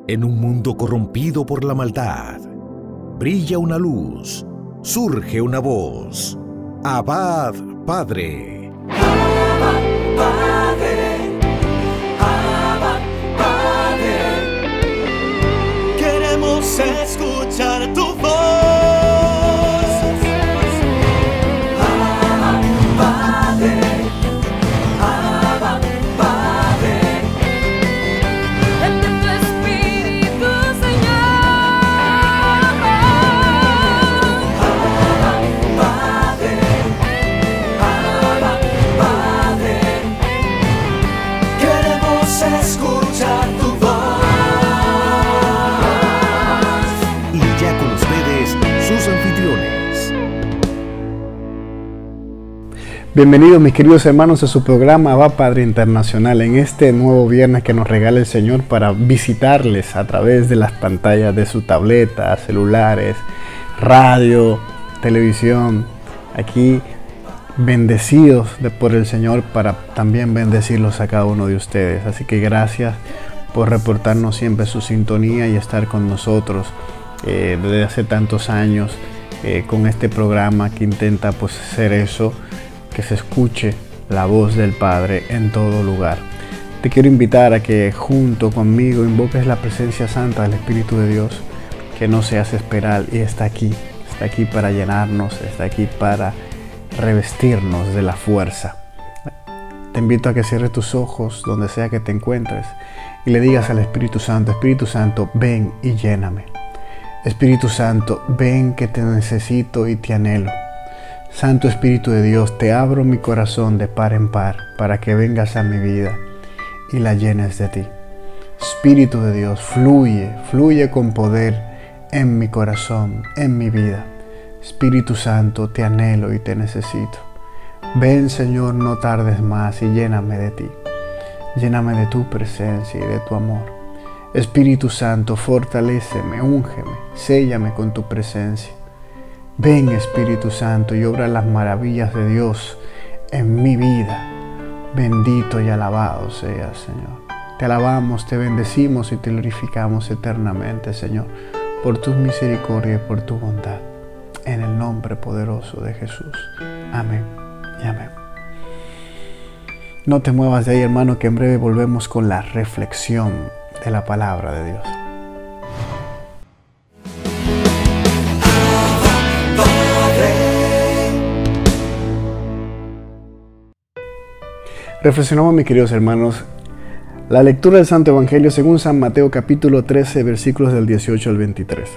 En un mundo corrompido por la maldad, brilla una luz, surge una voz. Abba, Padre. Abba, Padre. Abba, Padre. Queremos escuchar tu voz. Abba, Padre. Abba, Padre. Envía tu Espíritu, Señor. Abba, Padre. Abba, Padre. Queremos escuchar tu voz. Y ya con ustedes, sus anfitriones. Bienvenidos mis queridos hermanos a su programa Abba Padre Internacional, en este nuevo viernes que nos regala el Señor para visitarles a través de las pantallas de su tableta, celulares, radio, televisión. Aquí bendecidos por el Señor para también bendecirlos a cada uno de ustedes. Así que gracias por reportarnos siempre su sintonía y estar con nosotros desde hace tantos años con este programa que intenta pues hacer eso, que se escuche la voz del Padre en todo lugar. Te quiero invitar a que junto conmigo invoques la presencia santa del Espíritu de Dios, que no se hace esperar y está aquí para llenarnos, está aquí para revestirnos de la fuerza. Te invito a que cierres tus ojos donde sea que te encuentres y le digas al Espíritu Santo, ven y lléname. Espíritu Santo, ven que te necesito y te anhelo. Santo Espíritu de Dios, te abro mi corazón de par en par para que vengas a mi vida y la llenes de ti. Espíritu de Dios, fluye con poder en mi corazón, en mi vida. Espíritu Santo, te anhelo y te necesito. Ven, Señor, no tardes más y lléname de ti. Lléname de tu presencia y de tu amor. Espíritu Santo, fortaléceme, úngeme, séllame con tu presencia. Ven, Espíritu Santo, y obra las maravillas de Dios en mi vida. Bendito y alabado seas, Señor. Te alabamos, te bendecimos y te glorificamos eternamente, Señor, por tu misericordia y por tu bondad. En el nombre poderoso de Jesús. Amén y amén. No te muevas de ahí, hermano, que en breve volvemos con la reflexión de la palabra de Dios. Reflexionamos, mis queridos hermanos, la lectura del Santo Evangelio según San Mateo capítulo 13, versículos del 18 al 23.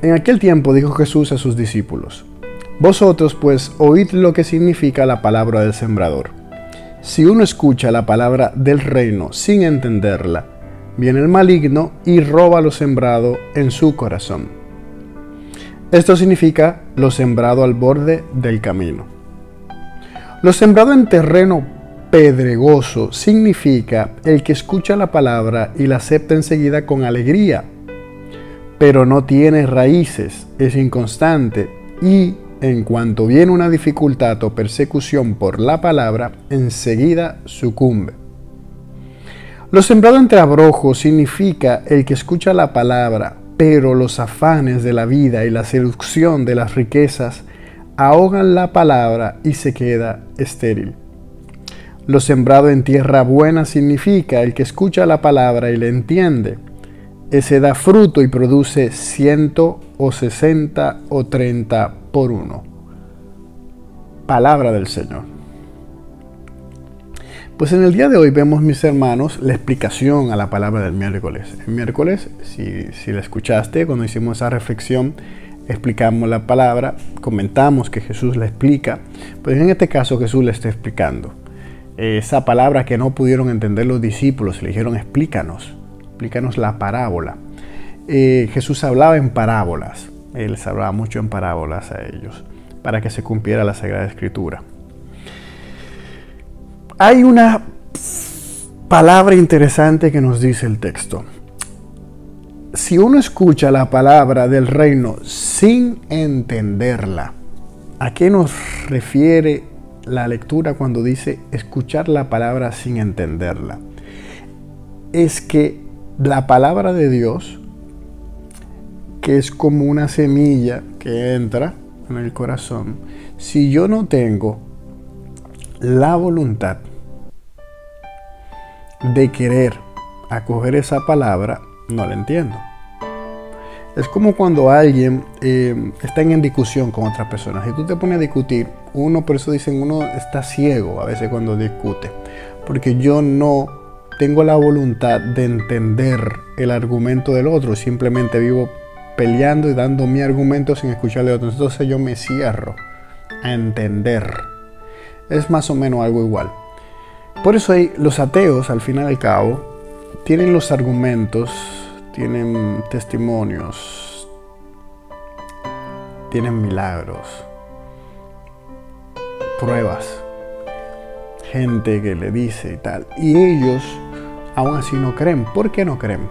En aquel tiempo dijo Jesús a sus discípulos: Vosotros pues oíd lo que significa la palabra del sembrador. Si uno escucha la palabra del reino sin entenderla, viene el maligno y roba lo sembrado en su corazón. Esto significa lo sembrado al borde del camino. Lo sembrado en terreno pedregoso significa el que escucha la palabra y la acepta enseguida con alegría, pero no tiene raíces, es inconstante y en cuanto viene una dificultad o persecución por la palabra, enseguida sucumbe. Lo sembrado entre abrojos significa el que escucha la palabra, pero los afanes de la vida y la seducción de las riquezas ahogan la palabra y se queda estéril. Lo sembrado en tierra buena significa el que escucha la palabra y la entiende. Ese da fruto y produce 100 o 60 o 30 por uno. Palabra del Señor. Pues en el día de hoy vemos, mis hermanos, la explicación a la palabra del miércoles. El miércoles, si la escuchaste, cuando hicimos esa reflexión, explicamos la palabra, comentamos que Jesús la explica, pues en este caso Jesús la está explicando. Esa palabra que no pudieron entender los discípulos, le dijeron explícanos la parábola. Jesús hablaba en parábolas, Él les hablaba mucho en parábolas a ellos, para que se cumpliera la Sagrada Escritura. Hay una palabra interesante que nos dice el texto. Si uno escucha la palabra del reino sin entenderla, ¿a qué nos refiere la lectura cuando dice escuchar la palabra sin entenderla? Es que la palabra de Dios, que es como una semilla que entra en el corazón, si yo no tengo la voluntad de querer acoger esa palabra, no la entiendo. Es como cuando alguien está en discusión con otras personas y tú te pones a discutir. Uno, por eso dicen, uno está ciego a veces cuando discute, porque yo no tengo la voluntad de entender el argumento del otro, simplemente vivo peleando y dando mi argumento sin escucharle a otro. Entonces yo me cierro a entender. Es más o menos algo igual. Por eso los ateos, al fin y al cabo, tienen los argumentos, tienen testimonios, tienen milagros, pruebas, gente que le dice y tal. Y ellos aún así no creen. ¿Por qué no creen?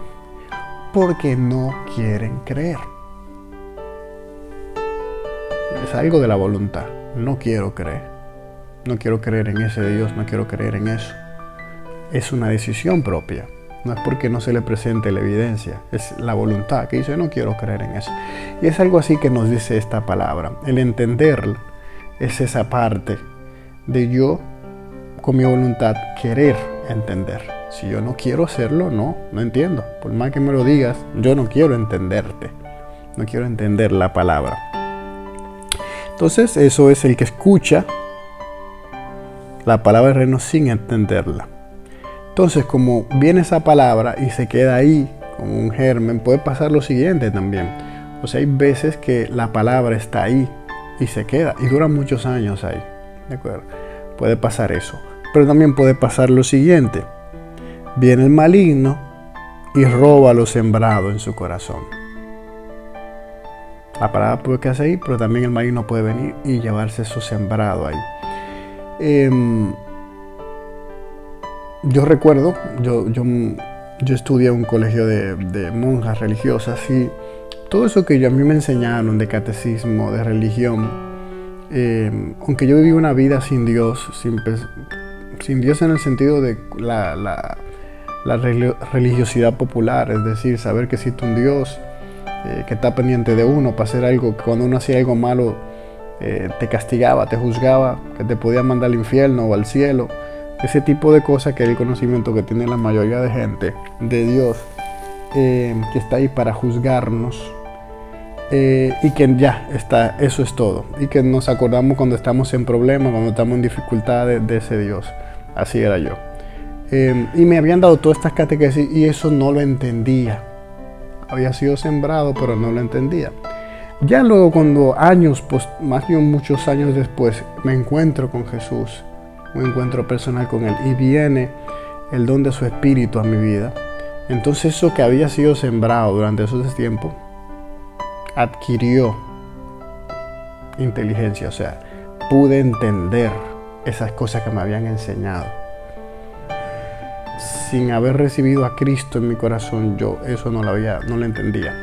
Porque no quieren creer. Es algo de la voluntad. No quiero creer. No quiero creer en ese Dios, no quiero creer en eso. Es una decisión propia. No es porque no se le presente la evidencia. Es la voluntad que dice, no quiero creer en eso. Y es algo así que nos dice esta palabra. El entender es esa parte de yo, con mi voluntad, querer entender. Si yo no quiero hacerlo, no entiendo. Por más que me lo digas, yo no quiero entenderte. No quiero entender la palabra. Entonces, eso es el que escucha la palabra del reino sin entenderla. Entonces, como viene esa palabra y se queda ahí como un germen, puede pasar lo siguiente también. O sea, hay veces que la palabra está ahí y se queda y dura muchos años ahí. ¿De acuerdo? Puede pasar eso. Pero también puede pasar lo siguiente. Viene el maligno y roba lo sembrado en su corazón. La palabra puede quedarse ahí, pero también el maligno puede venir y llevarse eso sembrado ahí. Yo recuerdo, yo estudié en un colegio de monjas religiosas y todo eso que a mí me enseñaron de catecismo, de religión, aunque yo viví una vida sin Dios, sin Dios en el sentido de la religiosidad popular, es decir, saber que existe un Dios que está pendiente de uno para hacer algo, que cuando uno hacía algo malo te castigaba, te juzgaba, que te podía mandar al infierno o al cielo. Ese tipo de cosas que es el conocimiento que tiene la mayoría de gente de Dios, que está ahí para juzgarnos, y que ya está, eso es todo, y que nos acordamos cuando estamos en problemas, cuando estamos en dificultades de ese Dios. Así era yo, y me habían dado todas estas catequesis y eso no lo entendía. Había sido sembrado, pero no lo entendía. Ya luego, cuando años, pues más bien muchos años después, me encuentro con Jesús, un encuentro personal con Él, y viene el don de su Espíritu a mi vida. Entonces eso que había sido sembrado durante esos tiempos adquirió inteligencia, o sea, pude entender esas cosas que me habían enseñado. Sin haber recibido a Cristo en mi corazón, yo eso no lo entendía.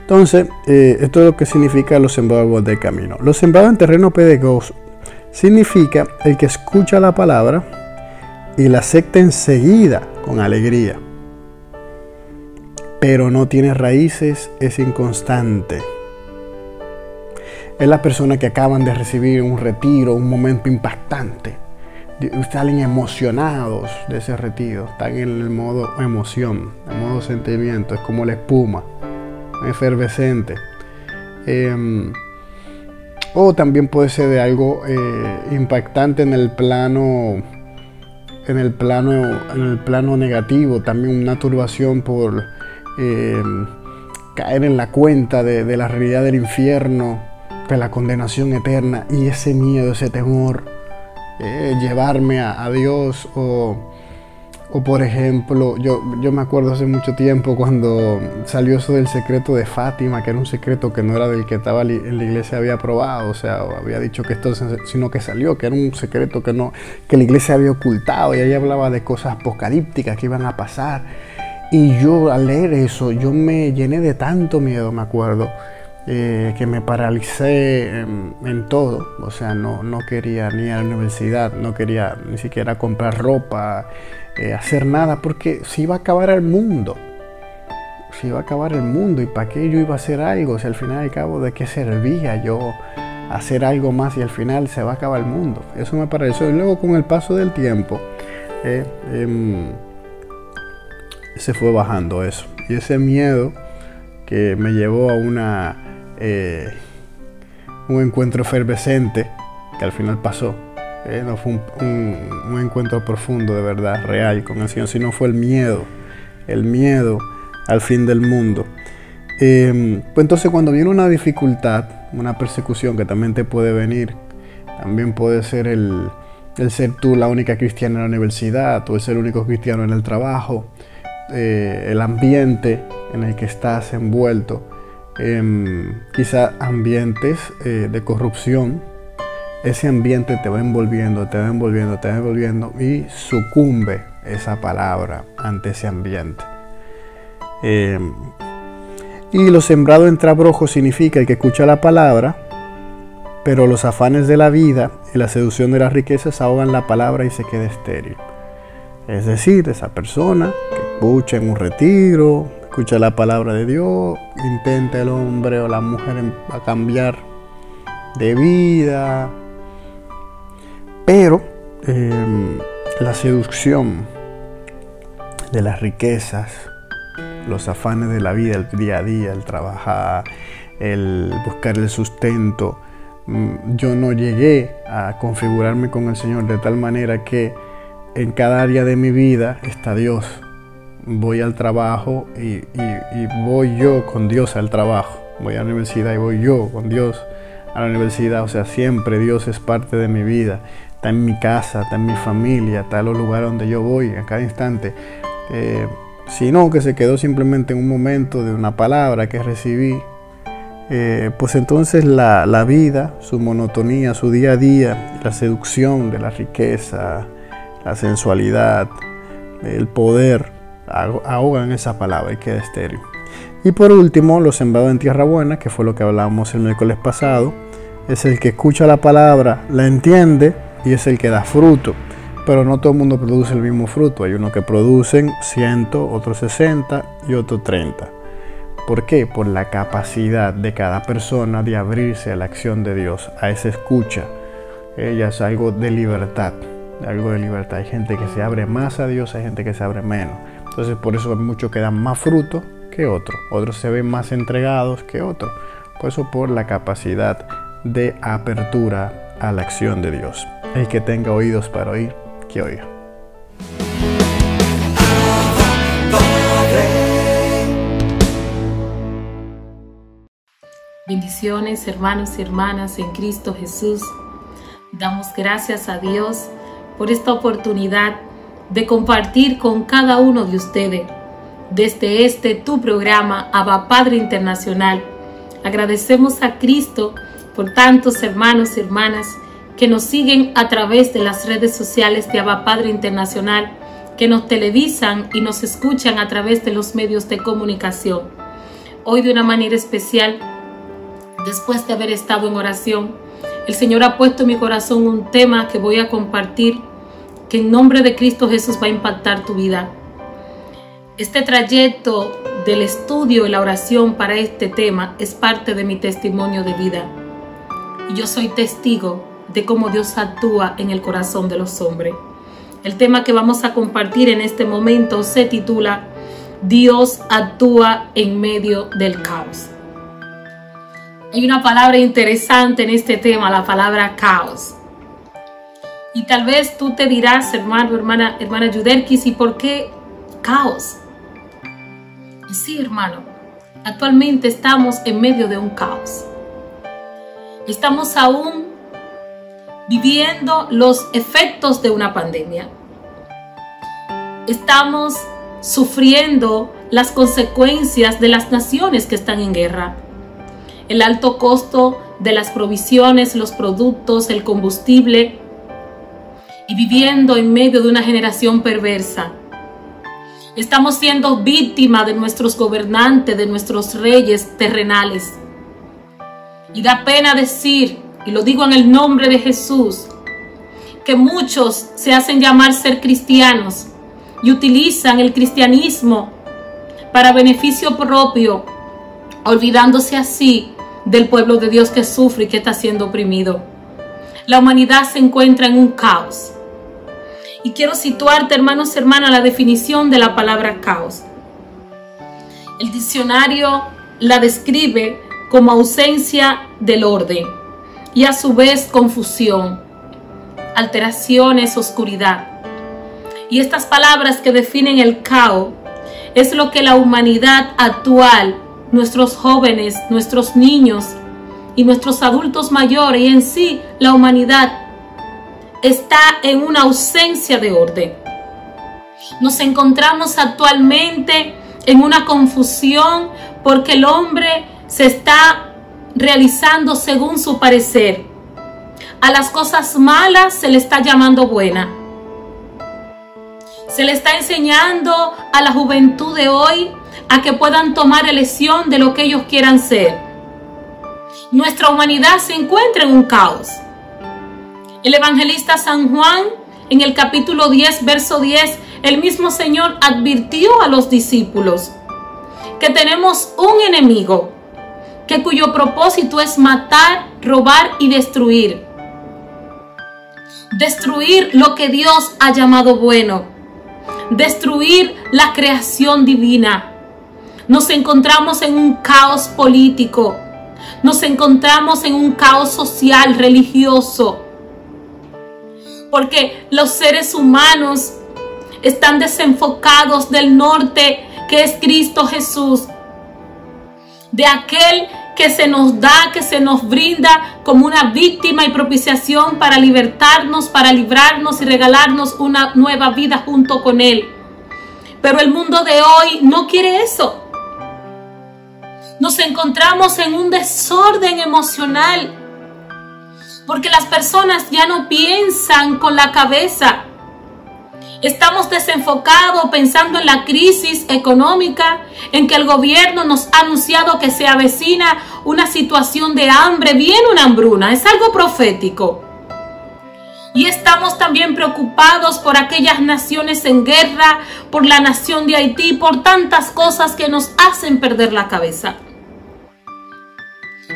Entonces, esto es lo que significa los sembrados del camino. Los sembrados en terreno pedregoso significa el que escucha la palabra y la acepta enseguida con alegría, pero no tiene raíces, es inconstante. Es la persona que acaban de recibir un retiro, un momento impactante. Salen emocionados de ese retiro, están en el modo emoción, el modo sentimiento, es como la espuma, efervescente. O también puede ser de algo impactante en el plano negativo, también una turbación por caer en la cuenta de la realidad del infierno, de la condenación eterna, y ese miedo, ese temor, llevarme a Dios. O por ejemplo, yo me acuerdo hace mucho tiempo cuando salió eso del secreto de Fátima, que era un secreto que no era del que estaba en la iglesia había aprobado, o sea, había dicho que esto, sino que salió, que era un secreto que la iglesia había ocultado, y ahí hablaba de cosas apocalípticas que iban a pasar. Y yo al leer eso, yo me llené de tanto miedo, me acuerdo, que me paralicé en todo. O sea, no quería ni ir a la universidad, no quería ni siquiera comprar ropa, hacer nada, porque se iba a acabar el mundo. Se iba a acabar el mundo, y para qué yo iba a hacer algo, si al final y al cabo de qué servía yo hacer algo más y al final se va a acabar el mundo. Eso me pareció. Y luego, con el paso del tiempo, se fue bajando eso, y ese miedo que me llevó a un encuentro efervescente que al final pasó. No fue un encuentro profundo, de verdad, real con el Señor, sino fue el miedo al fin del mundo. Pues entonces, cuando viene una dificultad, una persecución que también te puede venir, también puede ser el ser tú la única cristiana en la universidad, o el ser el único cristiano en el trabajo, el ambiente en el que estás envuelto, quizá ambientes de corrupción. Ese ambiente te va envolviendo y sucumbe esa palabra ante ese ambiente. Y lo sembrado en trabrojo significa el que escucha la palabra, pero los afanes de la vida y la seducción de las riquezas ahogan la palabra y se queda estéril. Es decir, esa persona que escucha en un retiro, escucha la palabra de Dios, intenta el hombre o la mujer a cambiar de vida, pero la seducción de las riquezas, los afanes de la vida, el día a día, el trabajar, el buscar el sustento. Yo no llegué a configurarme con el Señor de tal manera que en cada área de mi vida está Dios. Voy al trabajo y voy yo con Dios al trabajo. Voy a la universidad y voy yo con Dios a la universidad. O sea, siempre Dios es parte de mi vida. Está en mi casa, está en mi familia, está en los lugares donde yo voy a cada instante. Sino que se quedó simplemente en un momento de una palabra que recibí, pues entonces la vida, su monotonía, su día a día, la seducción de la riqueza, la sensualidad, el poder, ahogan esa palabra y queda estéril. Y por último, lo sembrado en tierra buena, que fue lo que hablábamos el miércoles pasado, es el que escucha la palabra, la entiende y es el que da fruto. Pero no todo el mundo produce el mismo fruto. Hay unos que producen 100, otros 60 y otros 30. ¿Por qué? Por la capacidad de cada persona de abrirse a la acción de Dios, a esa escucha. Ella es algo de libertad, Hay gente que se abre más a Dios, hay gente que se abre menos. Entonces, por eso hay muchos que dan más fruto que otros. Otros se ven más entregados que otros. Por eso, por la capacidad de apertura a la acción de Dios. El que tenga oídos para oír, que oiga. Bendiciones, hermanos y hermanas en Cristo Jesús. Damos gracias a Dios por esta oportunidad de compartir con cada uno de ustedes desde tu programa Abba Padre Internacional. Agradecemos a Cristo por tantos hermanos y hermanas que nos siguen a través de las redes sociales de Abba Padre Internacional, que nos televisan y nos escuchan a través de los medios de comunicación. Hoy, de una manera especial, después de haber estado en oración, el Señor ha puesto en mi corazón un tema que voy a compartir, que en nombre de Cristo Jesús va a impactar tu vida. Este trayecto del estudio y la oración para este tema es parte de mi testimonio de vida. Y yo soy testigo de cómo Dios actúa en el corazón de los hombres. El tema que vamos a compartir en este momento se titula Dios actúa en medio del caos. Hay una palabra interesante en este tema, la palabra caos. Y tal vez tú te dirás, hermana Yudelkis, ¿y por qué caos? Sí, hermano, actualmente estamos en medio de un caos. Estamos aún viviendo los efectos de una pandemia. Estamos sufriendo las consecuencias de las naciones que están en guerra. El alto costo de las provisiones, los productos, el combustible, y viviendo en medio de una generación perversa. Estamos siendo víctimas de nuestros gobernantes, de nuestros reyes terrenales. Y da pena decir, y lo digo en el nombre de Jesús, que muchos se hacen llamar ser cristianos, y utilizan el cristianismo para beneficio propio, olvidándose así del pueblo de Dios que sufre y que está siendo oprimido. La humanidad se encuentra en un caos. Y quiero situarte, hermanos y hermanas, la definición de la palabra caos. El diccionario la describe como ausencia del orden y a su vez confusión, alteraciones, oscuridad. Y estas palabras que definen el caos es lo que la humanidad actual, nuestros jóvenes, nuestros niños y nuestros adultos mayores y en sí la humanidad está en una ausencia de orden. Nos encontramos actualmente en una confusión porque el hombre se está realizando según su parecer. A las cosas malas se le está llamando buena. Se le está enseñando a la juventud de hoy a que puedan tomar elección de lo que ellos quieran ser. Nuestra humanidad se encuentra en un caos. El evangelista San Juan, en el capítulo 10, verso 10, el mismo Señor advirtió a los discípulos que tenemos un enemigo, cuyo propósito es matar, robar y destruir. Destruir lo que Dios ha llamado bueno. Destruir la creación divina. Nos encontramos en un caos político. Nos encontramos en un caos social, religioso. Porque los seres humanos están desenfocados del norte que es Cristo Jesús. De aquel que se nos da, que se nos brinda como una víctima y propiciación para libertarnos, para librarnos y regalarnos una nueva vida junto con Él. Pero el mundo de hoy no quiere eso. Nos encontramos en un desorden emocional, porque las personas ya no piensan con la cabeza. Estamos desenfocados pensando en la crisis económica, en que el gobierno nos ha anunciado que se avecina una situación de hambre, viene una hambruna, es algo profético. Y estamos también preocupados por aquellas naciones en guerra, por la nación de Haití, por tantas cosas que nos hacen perder la cabeza.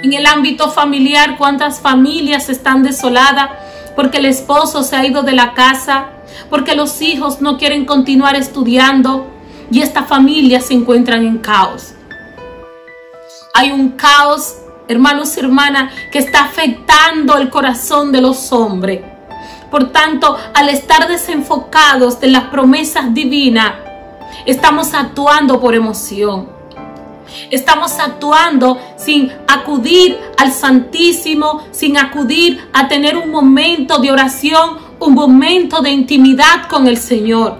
En el ámbito familiar, ¿cuántas familias están desoladas porque el esposo se ha ido de la casa, porque los hijos no quieren continuar estudiando y estas familias se encuentran en caos? Hay un caos, hermanos y hermanas, que está afectando el corazón de los hombres. Por tanto, al estar desenfocados de las promesas divinas, estamos actuando por emoción. Estamos actuando sin acudir al Santísimo, sin acudir a tener un momento de oración, un momento de intimidad con el Señor.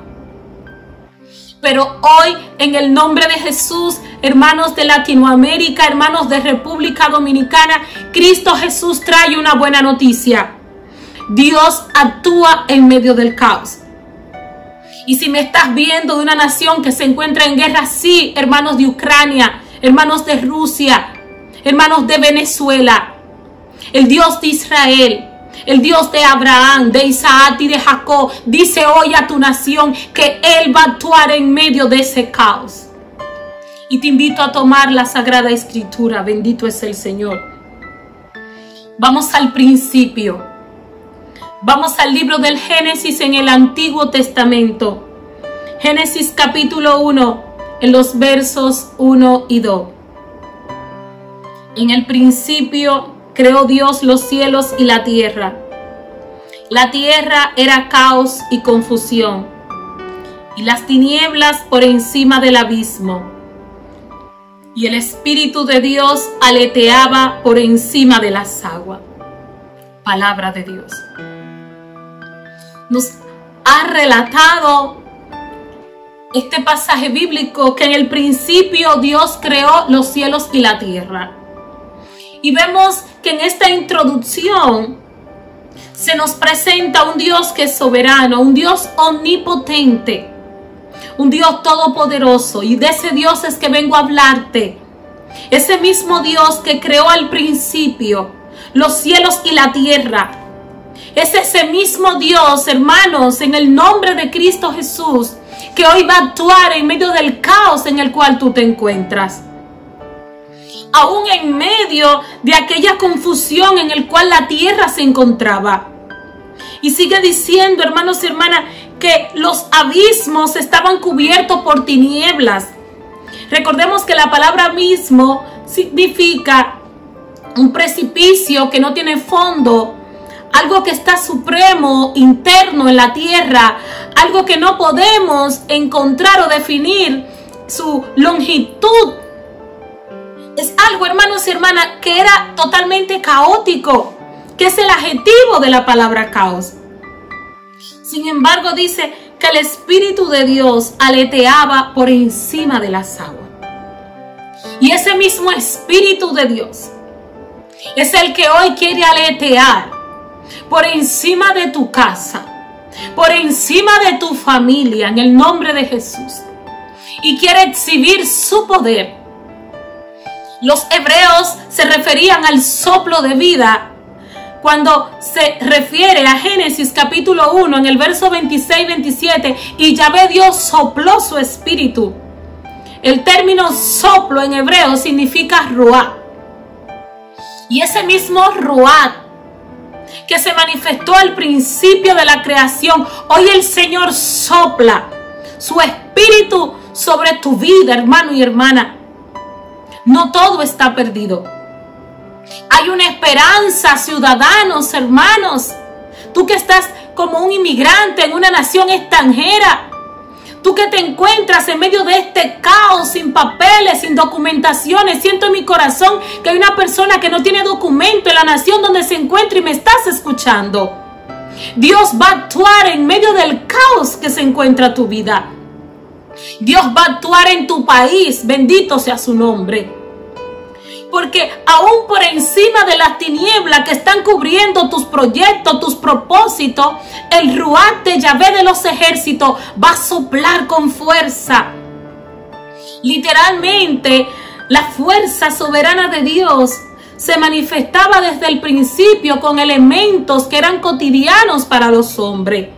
Pero hoy, en el nombre de Jesús, hermanos de Latinoamérica, hermanos de República Dominicana, Cristo Jesús trae una buena noticia. Dios actúa en medio del caos. Y si me estás viendo de una nación que se encuentra en guerra, sí, hermanos de Ucrania, hermanos de Rusia, hermanos de Venezuela, el Dios de Israel, el Dios de Abraham, de Isaac y de Jacob, dice hoy a tu nación que Él va a actuar en medio de ese caos. Y te invito a tomar la Sagrada Escritura, bendito es el Señor. Vamos al principio. Vamos al libro del Génesis en el Antiguo Testamento. Génesis capítulo 1, en los versos 1 y 2. En el principio creó Dios los cielos y la tierra. La tierra era caos y confusión, y las tinieblas por encima del abismo. Y el Espíritu de Dios aleteaba por encima de las aguas. Palabra de Dios. Nos ha relatado este pasaje bíblico que en el principio Dios creó los cielos y la tierra. Y vemos que en esta introducción se nos presenta un Dios que es soberano, un Dios omnipotente, un Dios todopoderoso. Y de ese Dios es que vengo a hablarte. Ese mismo Dios que creó al principio los cielos y la tierra. Es ese mismo Dios, hermanos, en el nombre de Cristo Jesús, que hoy va a actuar en medio del caos en el cual tú te encuentras. Aún en medio de aquella confusión en el cual la tierra se encontraba. Y sigue diciendo, hermanos y hermanas, que los abismos estaban cubiertos por tinieblas. Recordemos que la palabra abismo significa un precipicio que no tiene fondo, algo que está supremo, interno en la tierra, algo que no podemos encontrar o definir su longitud. Es algo, hermanos y hermanas, que era totalmente caótico, que es el adjetivo de la palabra caos. Sin embargo, dice que el Espíritu de Dios aleteaba por encima de las aguas. Y ese mismo Espíritu de Dios es el que hoy quiere aletear por encima de tu casa, por encima de tu familia, en el nombre de Jesús. Y quiere exhibir su poder. Los hebreos se referían al soplo de vida cuando se refiere a Génesis capítulo 1 en el verso 26-27, y Yahvé Dios sopló su espíritu. El término soplo en hebreo significa ruá. Y ese mismo ruá que se manifestó al principio de la creación, hoy el Señor sopla su espíritu sobre tu vida, hermano y hermana. No todo está perdido. Hay una esperanza, ciudadanos, hermanos. Tú que estás como un inmigrante en una nación extranjera. Tú que te encuentras en medio de este caos, sin papeles, sin documentaciones. Siento en mi corazón que hay una persona que no tiene documento en la nación donde se encuentra y me estás escuchando. Dios va a actuar en medio del caos que se encuentra tu vida. Dios va a actuar en tu país. Bendito sea su nombre. Porque aún por encima de las tinieblas que están cubriendo tus proyectos, tus propósitos, el ruach de Yahvé de los ejércitos va a soplar con fuerza. Literalmente, la fuerza soberana de Dios se manifestaba desde el principio con elementos que eran cotidianos para los hombres.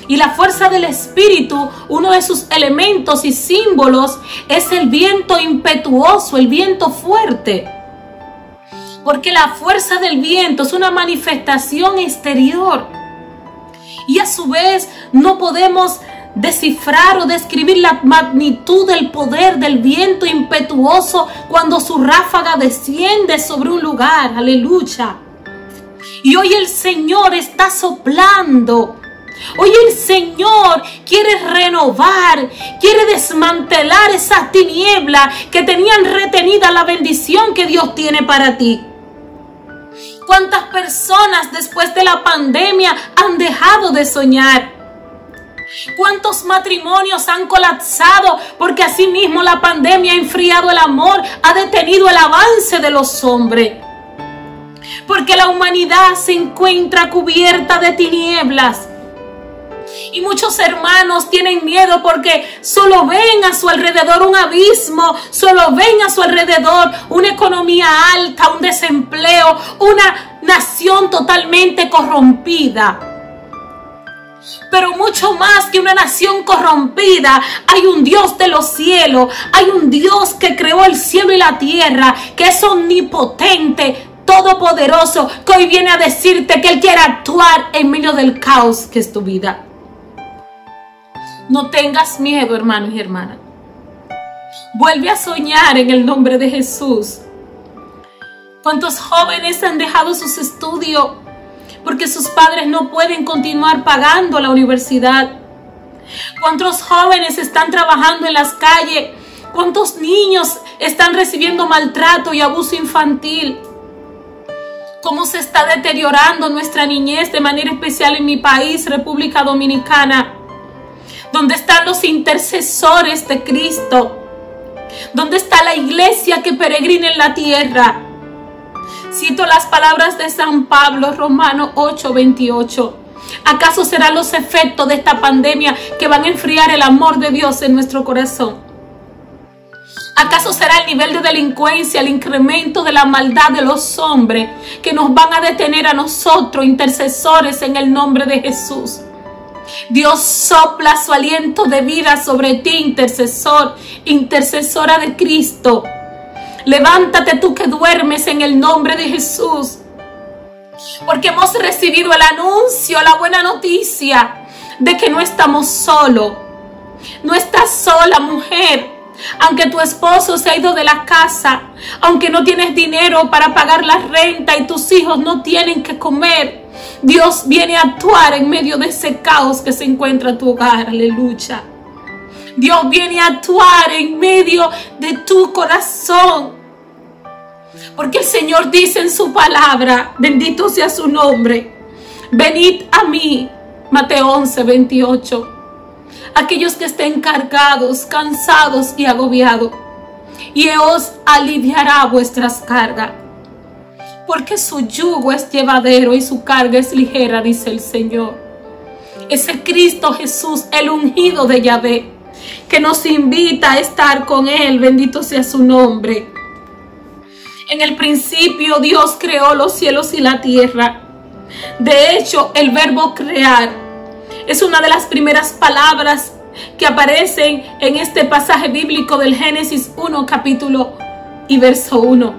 Y la fuerza del Espíritu, uno de sus elementos y símbolos, es el viento impetuoso, el viento fuerte. Porque la fuerza del viento es una manifestación exterior. Y a su vez no podemos descifrar o describir la magnitud del poder del viento impetuoso cuando su ráfaga desciende sobre un lugar. Aleluya. Y hoy el Señor está soplando. Hoy el Señor quiere renovar, quiere desmantelar esas tinieblas que tenían retenida la bendición que Dios tiene para ti. ¿Cuántas personas después de la pandemia han dejado de soñar? ¿Cuántos matrimonios han colapsado porque asimismo la pandemia ha enfriado el amor, ha detenido el avance de los hombres? Porque la humanidad se encuentra cubierta de tinieblas. Y muchos hermanos tienen miedo porque solo ven a su alrededor un abismo, solo ven a su alrededor una economía alta, un desempleo, una nación totalmente corrompida. Pero mucho más que una nación corrompida, hay un Dios de los cielos, hay un Dios que creó el cielo y la tierra, que es omnipotente, todopoderoso, que hoy viene a decirte que Él quiere actuar en medio del caos que es tu vida. No tengas miedo, hermanos y hermanas. Vuelve a soñar en el nombre de Jesús. ¿Cuántos jóvenes han dejado sus estudios porque sus padres no pueden continuar pagando la universidad? ¿Cuántos jóvenes están trabajando en las calles? ¿Cuántos niños están recibiendo maltrato y abuso infantil? ¿Cómo se está deteriorando nuestra niñez, de manera especial en mi país, República Dominicana? ¿Dónde están los intercesores de Cristo? ¿Dónde está la iglesia que peregrina en la tierra? Cito las palabras de San Pablo, Romanos 8:28. ¿Acaso serán los efectos de esta pandemia que van a enfriar el amor de Dios en nuestro corazón? ¿Acaso será el nivel de delincuencia, el incremento de la maldad de los hombres que nos van a detener a nosotros, intercesores, en el nombre de Jesús? Dios sopla su aliento de vida sobre ti, intercesor, intercesora de Cristo. Levántate tú que duermes en el nombre de Jesús. Porque hemos recibido el anuncio, la buena noticia de que no estamos solos. No estás sola, mujer. Aunque tu esposo se ha ido de la casa, aunque no tienes dinero para pagar la renta y tus hijos no tienen que comer, Dios viene a actuar en medio de ese caos que se encuentra en tu hogar. Aleluya. Dios viene a actuar en medio de tu corazón. Porque el Señor dice en su palabra, bendito sea su nombre, venid a mí, Mateo 11:28, aquellos que estén cargados, cansados y agobiados, y Él os aliviará vuestras cargas. Porque su yugo es llevadero y su carga es ligera, dice el Señor. Ese Cristo Jesús, el ungido de Yahvé, que nos invita a estar con Él, bendito sea su nombre. En el principio Dios creó los cielos y la tierra. De hecho, el verbo crear es una de las primeras palabras que aparecen en este pasaje bíblico del Génesis 1, capítulo y verso 1.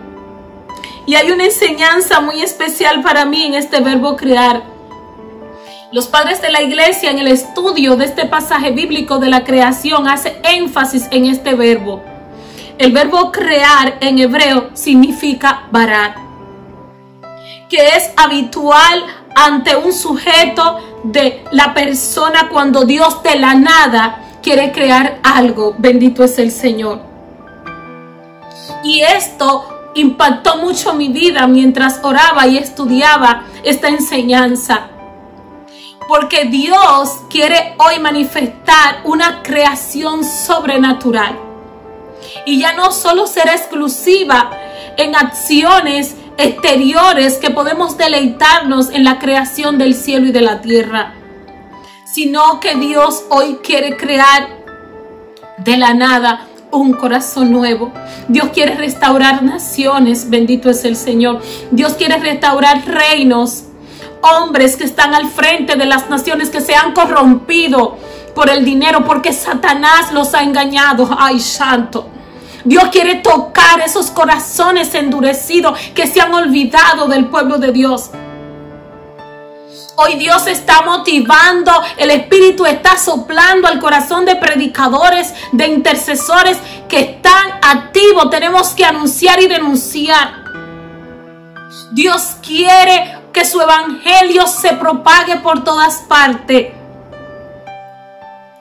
Y hay una enseñanza muy especial para mí en este verbo crear. Los padres de la iglesia, en el estudio de este pasaje bíblico de la creación, hace énfasis en este verbo. El verbo crear en hebreo significa barar, que es habitual ante un sujeto de la persona cuando Dios de la nada quiere crear algo. Bendito es el Señor. Y esto impactó mucho mi vida mientras oraba y estudiaba esta enseñanza. Porque Dios quiere hoy manifestar una creación sobrenatural. Y ya no solo será exclusiva en acciones exteriores que podemos deleitarnos en la creación del cielo y de la tierra, sino que Dios hoy quiere crear de la nada un corazón nuevo. Dios quiere restaurar naciones, bendito es el Señor. Dios quiere restaurar reinos, hombres que están al frente de las naciones que se han corrompido por el dinero, porque Satanás los ha engañado. ¡Ay, santo! Dios quiere tocar esos corazones endurecidos que se han olvidado del pueblo de Dios. Hoy Dios está motivando, el Espíritu está soplando al corazón de predicadores, de intercesores que están activos. Tenemos que anunciar y denunciar. Dios quiere que su evangelio se propague por todas partes.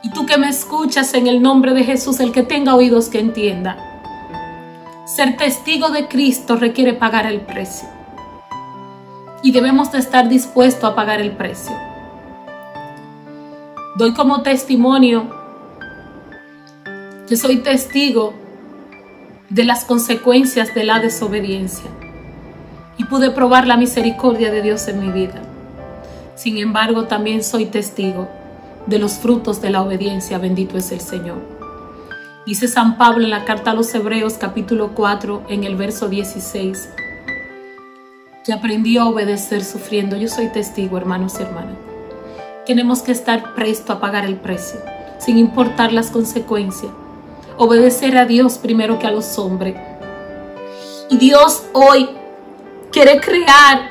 Y tú que me escuchas, en el nombre de Jesús, el que tenga oídos que entienda. Ser testigo de Cristo requiere pagar el precio. Y debemos de estar dispuestos a pagar el precio. Doy como testimonio que soy testigo de las consecuencias de la desobediencia. Y pude probar la misericordia de Dios en mi vida. Sin embargo, también soy testigo de los frutos de la obediencia. Bendito es el Señor. Dice San Pablo en la carta a los Hebreos, capítulo 4, en el verso 16, que aprendió a obedecer sufriendo. Yo soy testigo, hermanos y hermanas. Tenemos que estar prestos a pagar el precio, sin importar las consecuencias. Obedecer a Dios primero que a los hombres. Y Dios hoy quiere crear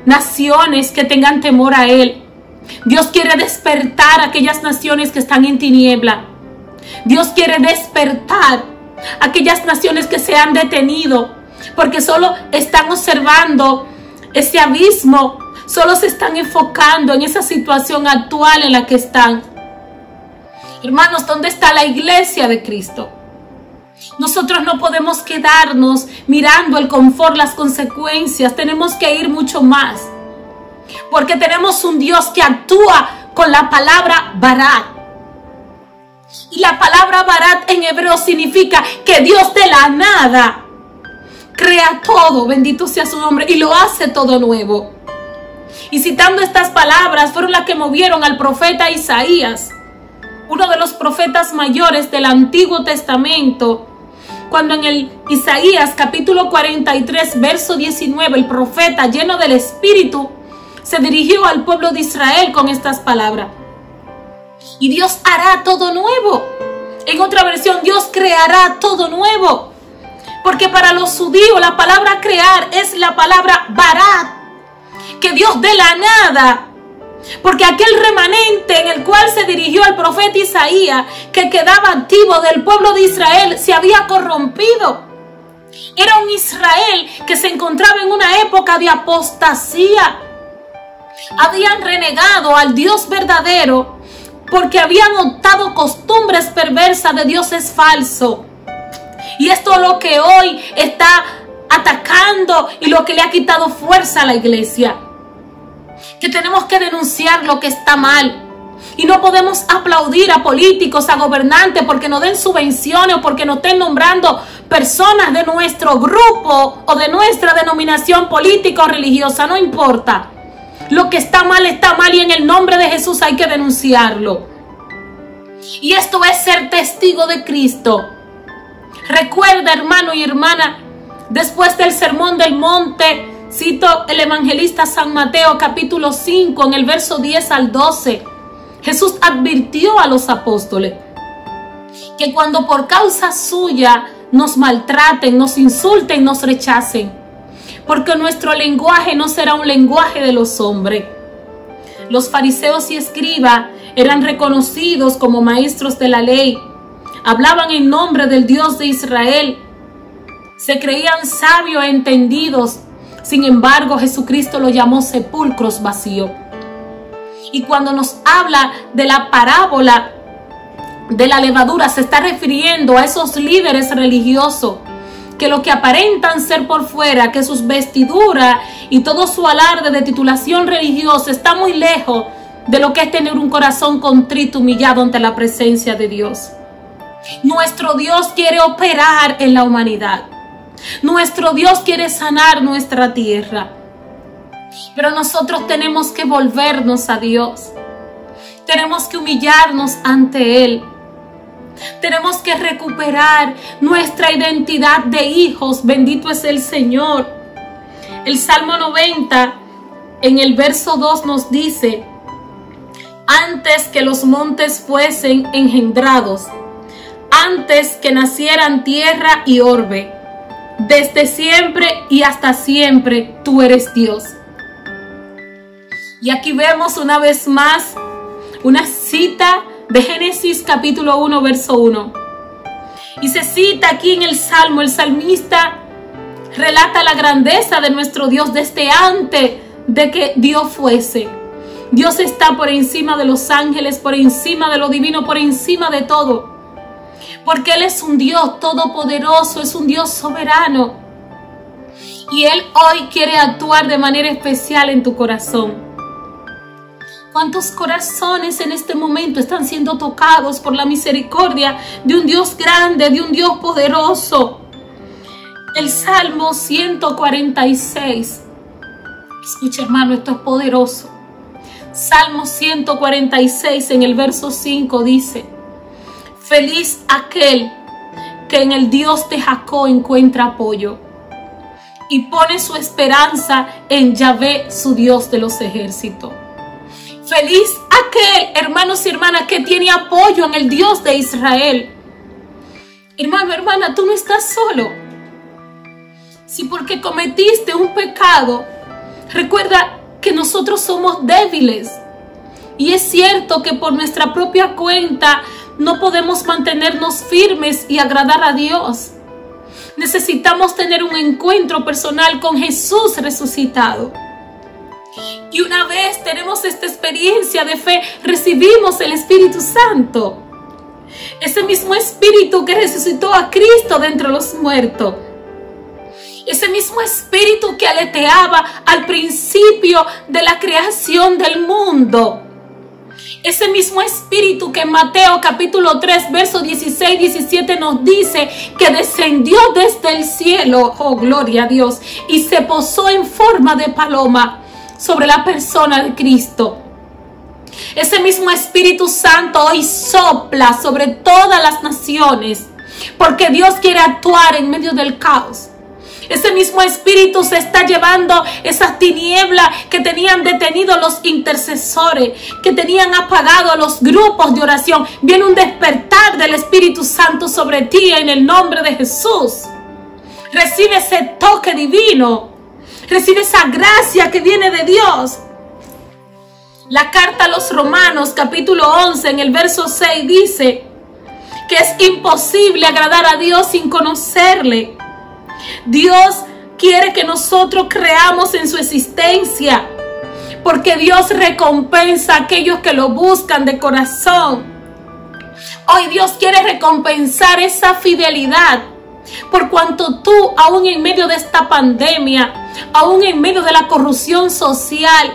naciones que tengan temor a Él. Dios quiere despertar a aquellas naciones que están en tiniebla. Dios quiere despertar a aquellas naciones que se han detenido porque solo están observando ese abismo, solo se están enfocando en esa situación actual en la que están. Hermanos, ¿dónde está la iglesia de Cristo? Nosotros no podemos quedarnos mirando el confort, las consecuencias. Tenemos que ir mucho más, porque tenemos un Dios que actúa con la palabra barat. Y la palabra barat en hebreo significa que Dios de la nada crea todo, bendito sea su nombre, y lo hace todo nuevo. Y citando estas palabras, fueron las que movieron al profeta Isaías, uno de los profetas mayores del Antiguo Testamento, cuando en el Isaías capítulo 43, verso 19, el profeta, lleno del Espíritu, se dirigió al pueblo de Israel con estas palabras. Y Dios hará todo nuevo. En otra versión, Dios creará todo nuevo. Porque para los judíos la palabra crear es la palabra barat, que Dios de la nada. Porque aquel remanente en el cual se dirigió el profeta Isaías, que quedaba activo del pueblo de Israel, se había corrompido. Era un Israel que se encontraba en una época de apostasía. Habían renegado al Dios verdadero porque habían adoptado costumbres perversas de dioses falsos. Y esto es lo que hoy está atacando y lo que le ha quitado fuerza a la iglesia. Que tenemos que denunciar lo que está mal. Y no podemos aplaudir a políticos, a gobernantes porque nos den subvenciones o porque nos estén nombrando personas de nuestro grupo o de nuestra denominación política o religiosa. No importa. Lo que está mal y en el nombre de Jesús hay que denunciarlo. Y esto es ser testigo de Cristo. Recuerda, hermano y hermana, después del sermón del monte, cito el evangelista San Mateo capítulo 5 en el verso 10 al 12. Jesús advirtió a los apóstoles que cuando por causa suya nos maltraten, nos insulten, nos rechacen, porque nuestro lenguaje no será un lenguaje de los hombres. Los fariseos y escribas eran reconocidos como maestros de la ley, hablaban en nombre del Dios de Israel, se creían sabios e entendidos. Sin embargo, Jesucristo lo llamó sepulcros vacíos. Y cuando nos habla de la parábola de la levadura, se está refiriendo a esos líderes religiosos que lo que aparentan ser por fuera, que sus vestiduras y todo su alarde de titulación religiosa está muy lejos de lo que es tener un corazón contrito, humillado ante la presencia de Dios. Nuestro Dios quiere operar en la humanidad. Nuestro Dios quiere sanar nuestra tierra. Pero nosotros tenemos que volvernos a Dios. Tenemos que humillarnos ante Él. Tenemos que recuperar nuestra identidad de hijos. Bendito es el Señor. El Salmo 90 en el verso 2 nos dice: antes que los montes fuesen engendrados, antes que nacieran tierra y orbe, desde siempre y hasta siempre tú eres Dios. Y aquí vemos una vez más una cita de Génesis capítulo 1 verso 1. Y se cita aquí en el Salmo, el salmista relata la grandeza de nuestro Dios desde antes de que Dios fuese. Dios está por encima de los ángeles, por encima de lo divino, por encima de todo. Porque Él es un Dios todopoderoso, es un Dios soberano. Y Él hoy quiere actuar de manera especial en tu corazón. ¿Cuántos corazones en este momento están siendo tocados por la misericordia de un Dios grande, de un Dios poderoso? El Salmo 146. Escucha, hermano, esto es poderoso. Salmo 146 en el verso 5 dice: feliz aquel que en el Dios de Jacob encuentra apoyo y pone su esperanza en Yahvé, su Dios de los ejércitos. Feliz aquel, hermanos y hermanas, que tiene apoyo en el Dios de Israel. Hermano, hermana, tú no estás solo. Si porque cometiste un pecado, recuerda que nosotros somos débiles. Y es cierto que por nuestra propia cuenta no podemos mantenernos firmes y agradar a Dios. Necesitamos tener un encuentro personal con Jesús resucitado. Y una vez tenemos esta experiencia de fe, recibimos el Espíritu Santo. Ese mismo Espíritu que resucitó a Cristo de entre los muertos. Ese mismo Espíritu que aleteaba al principio de la creación del mundo. Ese mismo Espíritu que en Mateo capítulo 3, versos 16 y 17 nos dice que descendió desde el cielo, oh gloria a Dios, y se posó en forma de paloma sobre la persona de Cristo. Ese mismo Espíritu Santo hoy sopla sobre todas las naciones, porque Dios quiere actuar en medio del caos. Ese mismo espíritu se está llevando esas tinieblas que tenían detenido los intercesores, que tenían apagado los grupos de oración. Viene un despertar del Espíritu Santo sobre ti en el nombre de Jesús. Recibe ese toque divino. Recibe esa gracia que viene de Dios. La carta a los Romanos, capítulo 11, en el verso 6 dice que es imposible agradar a Dios sin conocerle. Dios quiere que nosotros creamos en su existencia, porque Dios recompensa a aquellos que lo buscan de corazón. Hoy Dios quiere recompensar esa fidelidad, por cuanto tú, aún en medio de esta pandemia, aún en medio de la corrupción social,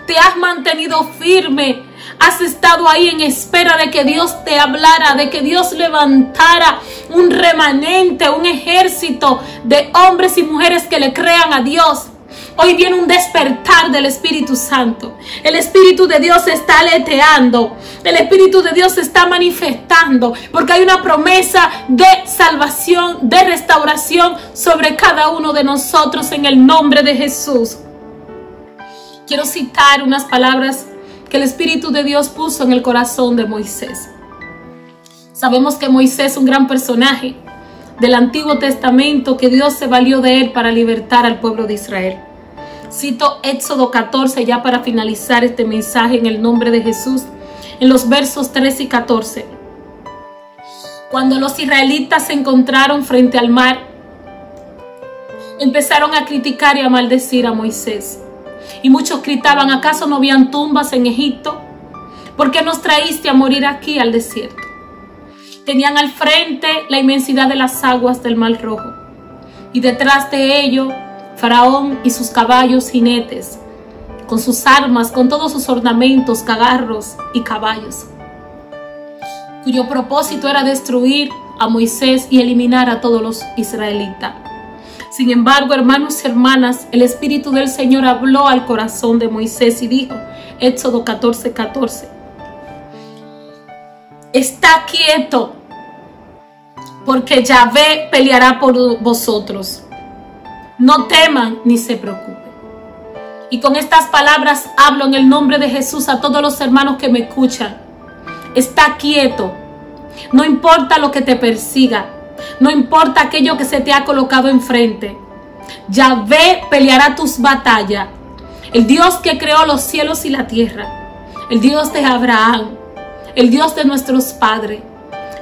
te has mantenido firme. Has estado ahí en espera de que Dios te hablara, de que Dios levantara un remanente, un ejército de hombres y mujeres que le crean a Dios. Hoy viene un despertar del Espíritu Santo. El Espíritu de Dios está aleteando. El Espíritu de Dios se está manifestando, porque hay una promesa de salvación, de restauración sobre cada uno de nosotros en el nombre de Jesús. Quiero citar unas palabras que el Espíritu de Dios puso en el corazón de Moisés. Sabemos que Moisés es un gran personaje del Antiguo Testamento, que Dios se valió de él para libertar al pueblo de Israel. Cito Éxodo 14 ya para finalizar este mensaje en el nombre de Jesús, en los versos 13 y 14. Cuando los israelitas se encontraron frente al mar, empezaron a criticar y a maldecir a Moisés. Y muchos gritaban: ¿acaso no habían tumbas en Egipto? ¿Por qué nos traíste a morir aquí al desierto? Tenían al frente la inmensidad de las aguas del Mar Rojo, y detrás de ello Faraón y sus caballos jinetes, con sus armas, con todos sus ornamentos, carros y caballos, cuyo propósito era destruir a Moisés y eliminar a todos los israelitas. Sin embargo, hermanos y hermanas, el Espíritu del Señor habló al corazón de Moisés y dijo, Éxodo 14, 14, está quieto, porque Yahvé peleará por vosotros. No teman ni se preocupen. Y con estas palabras hablo en el nombre de Jesús a todos los hermanos que me escuchan. Está quieto. No importa lo que te persiga. No importa aquello que se te ha colocado enfrente. Yahvé peleará tus batallas. El Dios que creó los cielos y la tierra. El Dios de Abraham. El Dios de nuestros padres.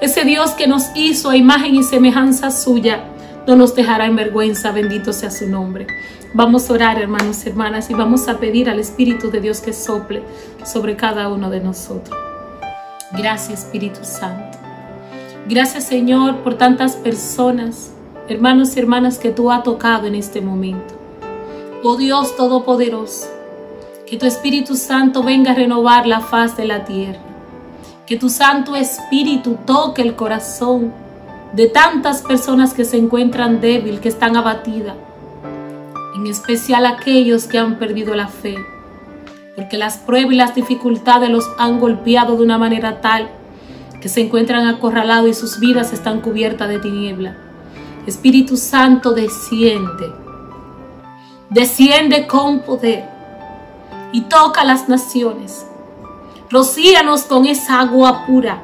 Ese Dios que nos hizo a imagen y semejanza suya, no nos dejará en vergüenza. Bendito sea su nombre. Vamos a orar, hermanos y hermanas, y vamos a pedir al Espíritu de Dios que sople sobre cada uno de nosotros. Gracias, Espíritu Santo. Gracias, Señor, por tantas personas, hermanos y hermanas, que tú has tocado en este momento. Oh Dios Todopoderoso, que tu Espíritu Santo venga a renovar la faz de la tierra. Que tu Santo Espíritu toque el corazón de tantas personas que se encuentran débiles, que están abatidas. En especial aquellos que han perdido la fe, porque las pruebas y las dificultades los han golpeado de una manera tal que se encuentran acorralados y sus vidas están cubiertas de tiniebla. Espíritu Santo, desciende con poder y toca a las naciones. Rocíanos con esa agua pura.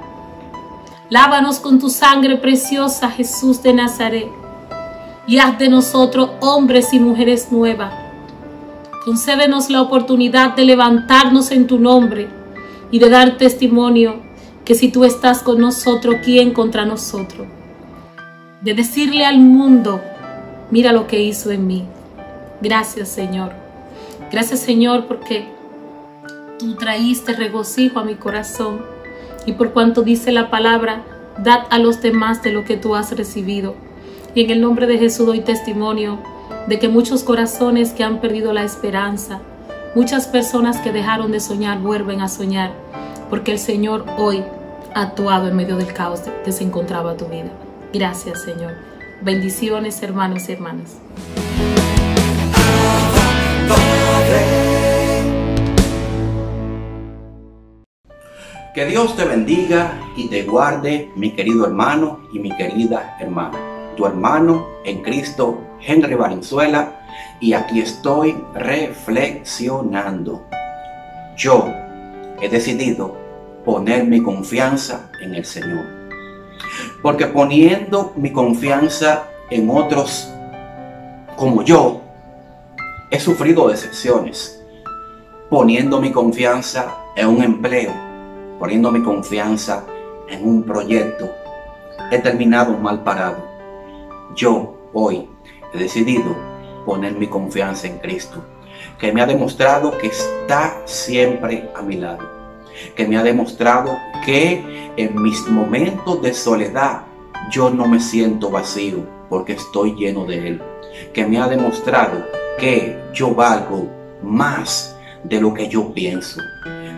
Lávanos con tu sangre preciosa, Jesús de Nazaret, y haz de nosotros hombres y mujeres nuevas. Concédenos la oportunidad de levantarnos en tu nombre y de dar testimonio que si tú estás con nosotros, ¿quién contra nosotros? De decirle al mundo, mira lo que hizo en mí. Gracias, Señor. Gracias, Señor, porque tú traíste regocijo a mi corazón, y por cuanto dice la palabra, dad a los demás de lo que tú has recibido. Y en el nombre de Jesús doy testimonio de que muchos corazones que han perdido la esperanza, muchas personas que dejaron de soñar, vuelven a soñar, porque el Señor hoy ha actuado en medio del caos que se encontraba tu vida. Gracias, Señor. Bendiciones, hermanos y hermanas. Que Dios te bendiga y te guarde, mi querido hermano y mi querida hermana. tu hermano en Cristo, Henry Valenzuela, y aquí estoy reflexionando. Yo he decidido poner mi confianza en el Señor, porque poniendo mi confianza en otros como yo, he sufrido decepciones. Poniendo mi confianza en un empleo, poniendo mi confianza en un proyecto, he terminado mal parado. Yo hoy he decidido poner mi confianza en Cristo, que me ha demostrado que está siempre a mi lado, que me ha demostrado que en mis momentos de soledad yo no me siento vacío porque estoy lleno de Él, que me ha demostrado que yo valgo más de lo que yo pienso.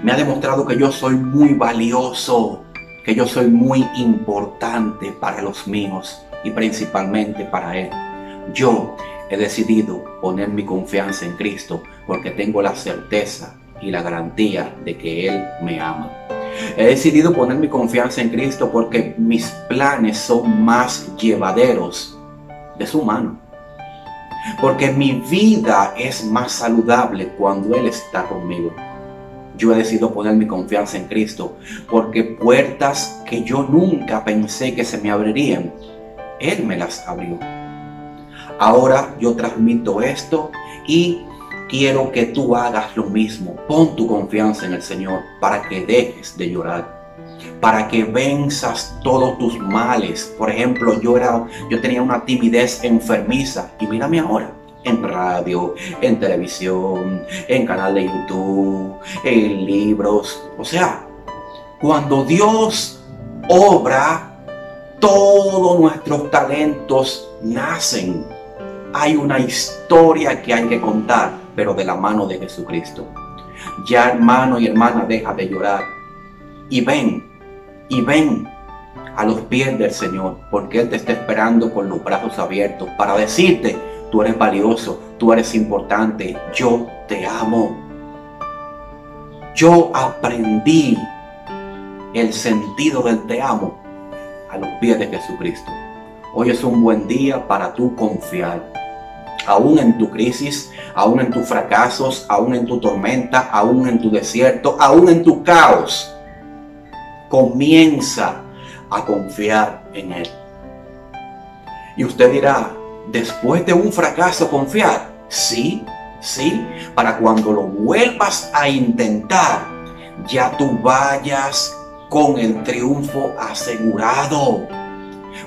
Me ha demostrado que yo soy muy valioso, que yo soy muy importante para los míos y principalmente para Él. Yo he decidido poner mi confianza en Cristo porque tengo la certeza y la garantía de que Él me ama. He decidido poner mi confianza en Cristo porque mis planes son más llevaderos de su mano. Porque mi vida es más saludable cuando Él está conmigo. Yo he decidido poner mi confianza en Cristo porque puertas que yo nunca pensé que se me abrirían, Él me las abrió. Ahora yo transmito esto y quiero que tú hagas lo mismo. Pon tu confianza en el Señor para que dejes de llorar, para que venzas todos tus males. Por ejemplo, yo tenía una timidez enfermiza y mírame ahora, en radio, en televisión, en canal de YouTube, en libros. O sea, cuando Dios obra, todos nuestros talentos nacen. Hay una historia que hay que contar, pero de la mano de Jesucristo. Ya, hermano y hermana, deja de llorar y ven a los pies del Señor, porque Él te está esperando con los brazos abiertos para decirte: tú eres valioso, tú eres importante, yo te amo. Yo aprendí el sentido del te amo a los pies de Jesucristo. Hoy es un buen día para tú confiar. Aún en tu crisis, aún en tus fracasos, aún en tu tormenta, aún en tu desierto, aún en tu caos, comienza a confiar en Él. Y usted dirá: después de un fracaso, confiar. Sí, para cuando lo vuelvas a intentar, ya tú vayas con el triunfo asegurado.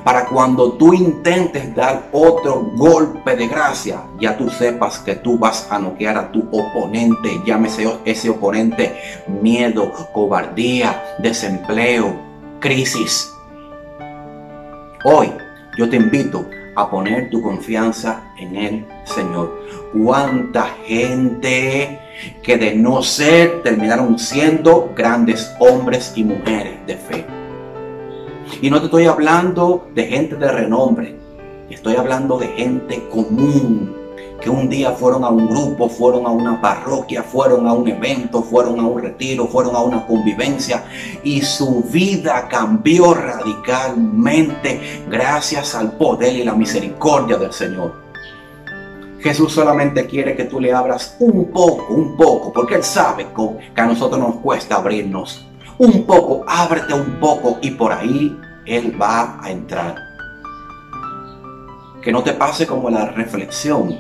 Para cuando tú intentes dar otro golpe de gracia, ya tú sepas que tú vas a noquear a tu oponente. Llámese ese oponente miedo, cobardía, desempleo, crisis. Hoy yo te invito a poner tu confianza en el Señor. Cuánta gente que de no ser terminaron siendo grandes hombres y mujeres de fe. Y no te estoy hablando de gente de renombre, estoy hablando de gente común, que un día fueron a un grupo, fueron a una parroquia, fueron a un evento, fueron a un retiro, fueron a una convivencia y su vida cambió radicalmente gracias al poder y la misericordia del Señor. Jesús solamente quiere que tú le abras un poco, porque Él sabe que a nosotros nos cuesta abrirnos. Un poco, ábrete un poco y por ahí Él va a entrar. Que no te pase como la reflexión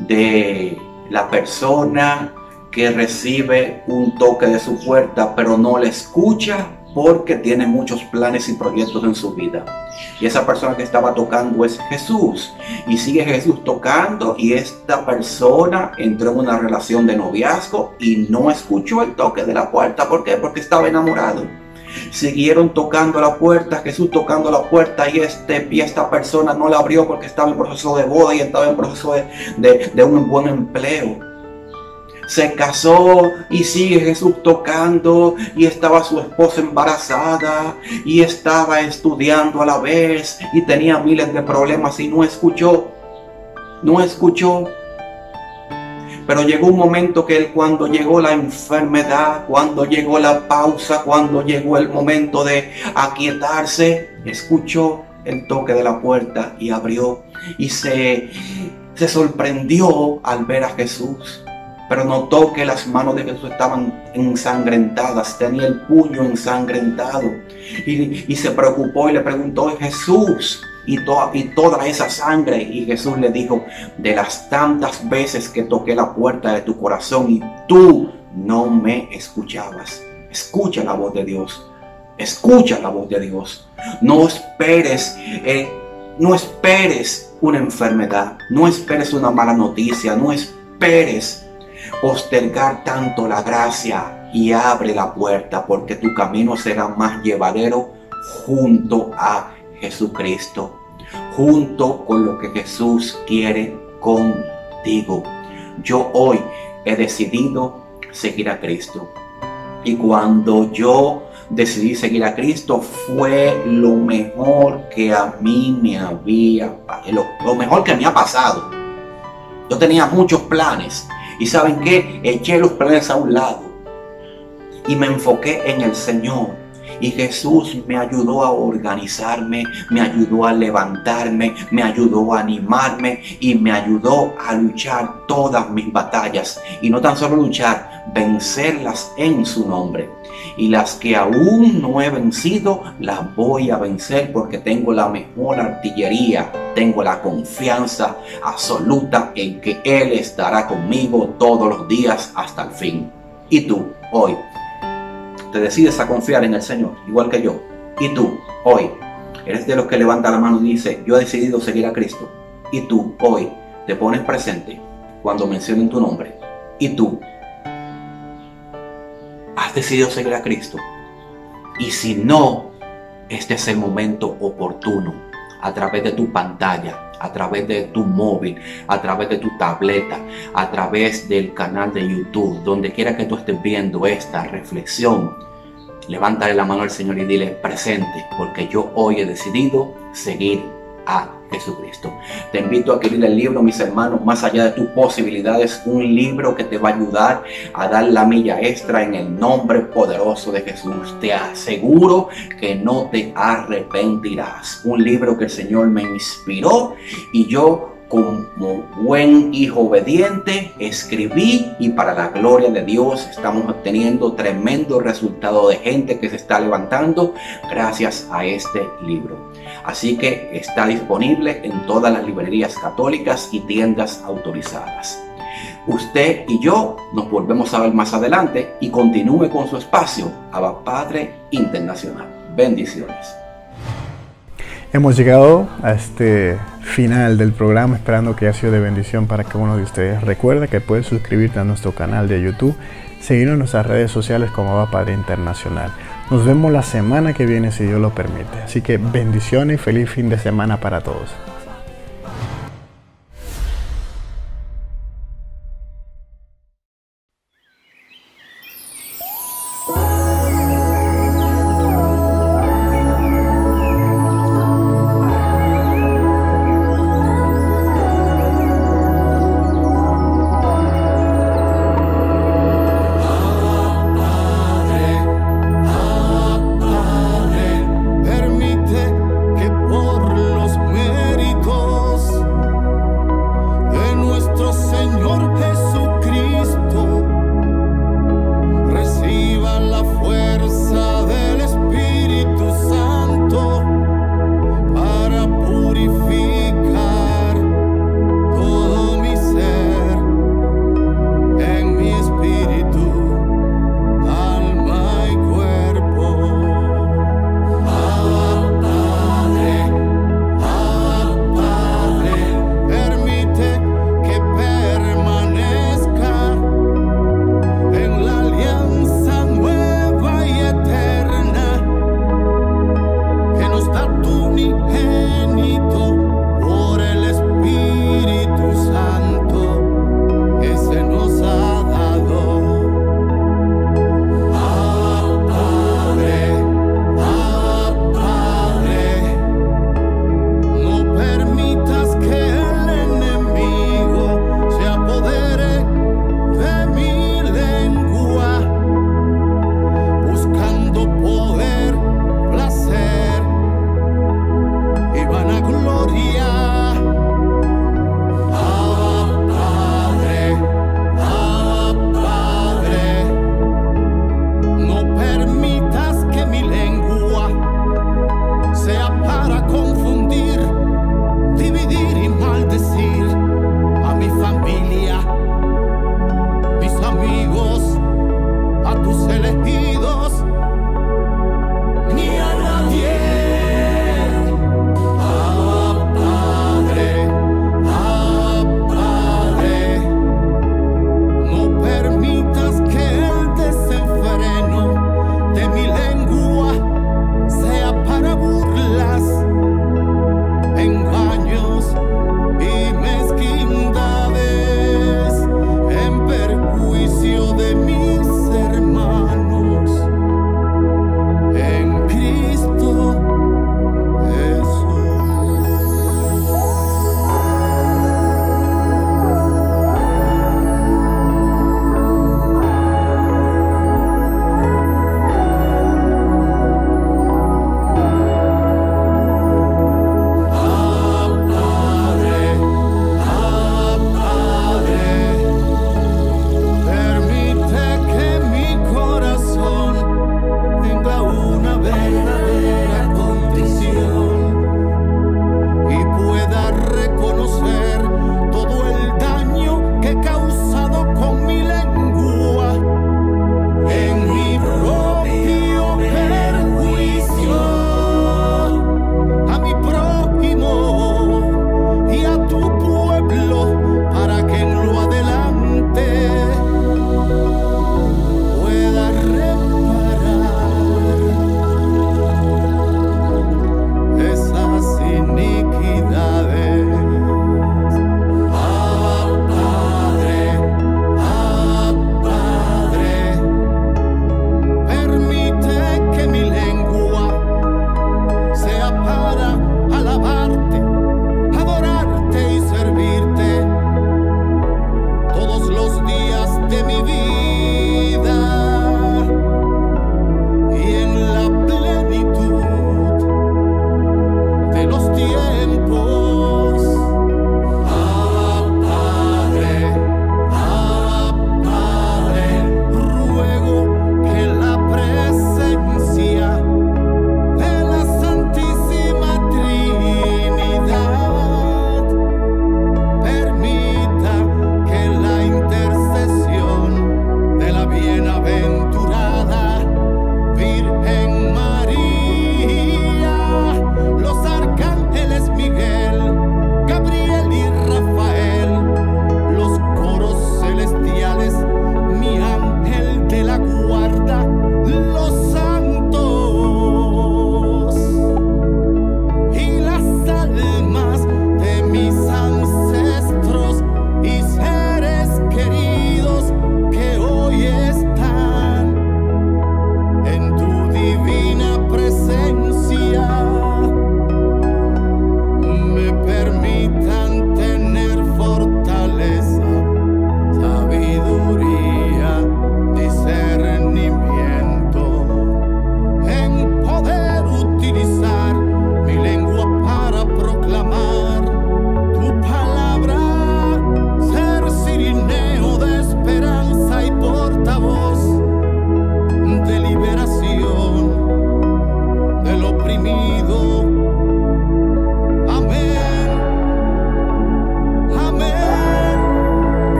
de la persona que recibe un toque de su puerta, pero no le escucha porque tiene muchos planes y proyectos en su vida. Y esa persona que estaba tocando es Jesús. Y sigue Jesús tocando y esta persona entró en una relación de noviazgo y no escuchó el toque de la puerta. ¿Por qué? Porque estaba enamorado. Siguieron tocando la puerta, Jesús tocando la puerta y esta persona no la abrió porque estaba en proceso de boda y estaba en proceso de un buen empleo. Se casó y sigue Jesús tocando y estaba su esposa embarazada y estaba estudiando a la vez y tenía miles de problemas y no escuchó. Pero llegó un momento que cuando llegó la enfermedad, cuando llegó la pausa, cuando llegó el momento de aquietarse, escuchó el toque de la puerta y abrió y se sorprendió al ver a Jesús. Pero notó que las manos de Jesús estaban ensangrentadas, tenía el puño ensangrentado. Y se preocupó y le preguntó: Jesús, y toda esa sangre. Y Jesús le dijo: de las tantas veces que toqué la puerta de tu corazón y tú no me escuchabas. Escucha la voz de Dios. Escucha la voz de Dios. No esperes una enfermedad. No esperes una mala noticia. No esperes postergar tanto la gracia, y abre la puerta, porque tu camino será más llevadero junto a Jesucristo, junto con lo que Jesús quiere contigo. Yo hoy he decidido seguir a Cristo, y cuando yo decidí seguir a Cristo fue lo mejor que a mí lo mejor que me ha pasado. Yo tenía muchos planes, y ¿saben qué? Eché los planes a un lado y me enfoqué en el Señor. Y Jesús me ayudó a organizarme, me ayudó a levantarme, me ayudó a animarme y me ayudó a luchar todas mis batallas. Y no tan solo luchar, vencerlas en su nombre. Y las que aún no he vencido, las voy a vencer, porque tengo la mejor artillería. Tengo la confianza absoluta en que Él estará conmigo todos los días hasta el fin. Y tú, hoy, te decides a confiar en el Señor, igual que yo. Y tú, hoy, eres de los que levanta la mano y dice: yo he decidido seguir a Cristo. Y tú, hoy, te pones presente cuando mencionen tu nombre. Y tú, has decidido seguir a Cristo. Y si no, este es el momento oportuno, a través de tu pantalla, a través de tu móvil, a través de tu tableta, a través del canal de YouTube, donde quiera que tú estés viendo esta reflexión, levántale la mano al Señor y dile: presente, porque yo hoy he decidido seguir a Jesucristo. Te invito a adquirir el libro, mis hermanos, Más allá de tus posibilidades, un libro que te va a ayudar a dar la milla extra en el nombre poderoso de Jesús. Te aseguro que no te arrepentirás. Un libro que el Señor me inspiró y yo, como buen hijo obediente, escribí, y para la gloria de Dios estamos obteniendo tremendo resultado de gente que se está levantando gracias a este libro. Así que está disponible en todas las librerías católicas y tiendas autorizadas. Usted y yo nos volvemos a ver más adelante, y continúe con su espacio Abba Padre Internacional. Bendiciones. Hemos llegado a este final del programa, esperando que haya sido de bendición para cada uno de ustedes. Recuerda que puedes suscribirte a nuestro canal de YouTube, seguirnos en nuestras redes sociales como Abba Padre Internacional. Nos vemos la semana que viene, si Dios lo permite. Así que bendiciones y feliz fin de semana para todos. Permite que por los méritos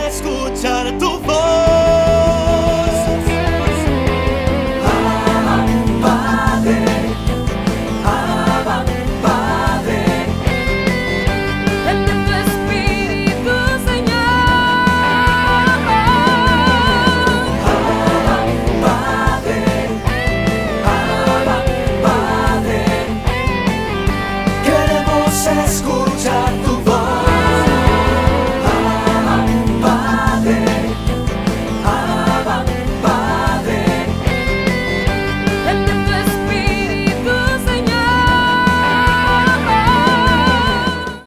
escuchar tu voz.